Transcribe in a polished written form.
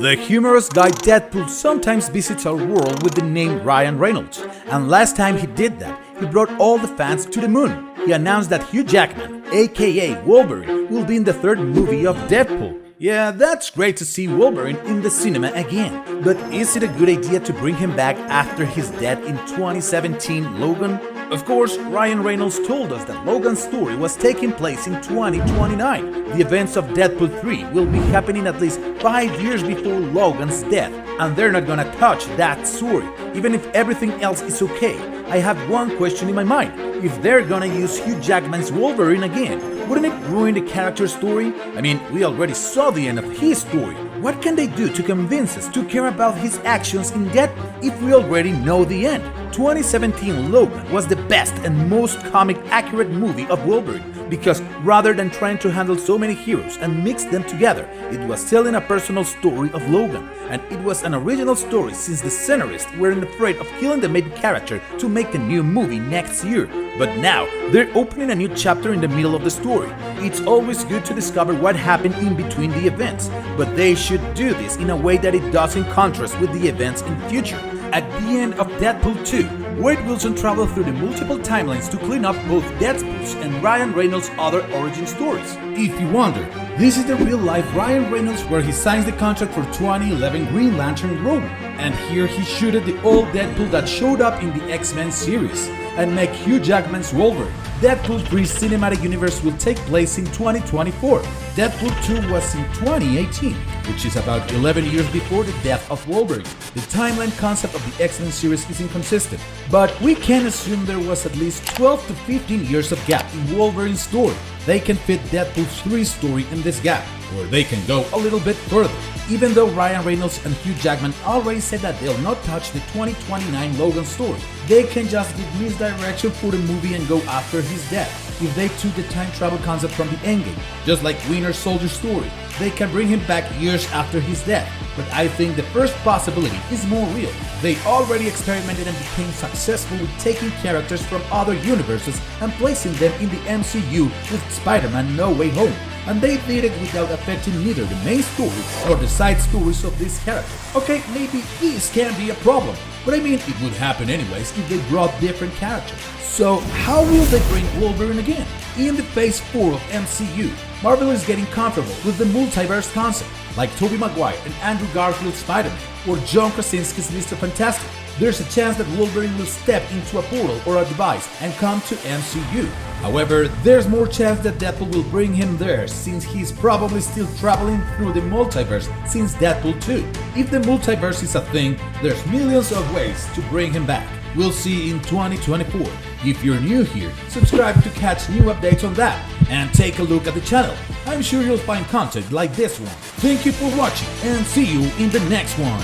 The humorous guy Deadpool sometimes visits our world with the name Ryan Reynolds, and last time he did that, he brought all the fans to the moon. He announced that Hugh Jackman, aka Wolverine, will be in the third movie of Deadpool. Yeah, that's great to see Wolverine in the cinema again, but is it a good idea to bring him back after his death in 2017 Logan? Of course, Ryan Reynolds told us that Logan's story was taking place in 2029. The events of Deadpool 3 will be happening at least 5 years before Logan's death, and they're not gonna touch that story, even if everything else is okay. I have one question in my mind. If they're gonna use Hugh Jackman's Wolverine again, wouldn't it ruin the character's story? I mean, we already saw the end of his story. What can they do to convince us to care about his actions in Deadpool if we already know the end? 2017 Logan was the best and most comic-accurate movie of Wolverine because rather than trying to handle so many heroes and mix them together, it was telling a personal story of Logan. And it was an original story since the scenarists weren't afraid of killing the main character to make a new movie next year. But now, they're opening a new chapter in the middle of the story. It's always good to discover what happened in between the events, but they should do this in a way that it doesn't contrast with the events in the future. At the end of Deadpool 2, Wade Wilson traveled through the multiple timelines to clean up both Deadpool's and Ryan Reynolds' other origin stories. If you wonder, this is the real-life Ryan Reynolds where he signs the contract for 2011 Green Lantern Logan, and here he shooted the old Deadpool that showed up in the X-Men series, and make Hugh Jackman's Wolverine. Deadpool 3's cinematic universe will take place in 2024. Deadpool 2 was in 2018, which is about 11 years before the death of Wolverine. The timeline concept of the X-Men series is inconsistent, but we can assume there was at least 12 to 15 years of gap in Wolverine's story. They can fit Deadpool 3's story in this gap, or they can go a little bit further. Even though Ryan Reynolds and Hugh Jackman already said that they'll not touch the 2029 Logan story, they can just give misdirection for the movie and go after his death. If they took the time travel concept from the endgame, just like Winter Soldier's story, they can bring him back years after his death. But I think the first possibility is more real. They already experimented and became successful with taking characters from other universes and placing them in the MCU with Spider-Man No Way Home. And they did it without affecting neither the main story or the side stories of this character. Okay, maybe this can be a problem, but I mean it would happen anyways if they brought different characters. So how will they bring Wolverine again? In the Phase 4 of MCU, Marvel is getting comfortable with the multiverse concept, like Tobey Maguire and Andrew Garfield's Spider-Man, or John Krasinski's Mr. Fantastic. There's a chance that Wolverine will step into a portal or a device and come to MCU. However, there's more chance that Deadpool will bring him there since he's probably still traveling through the multiverse since Deadpool 2. If the multiverse is a thing, there's millions of ways to bring him back. We'll see in 2024. If you're new here, subscribe to catch new updates on that and take a look at the channel. I'm sure you'll find content like this one. Thank you for watching and see you in the next one.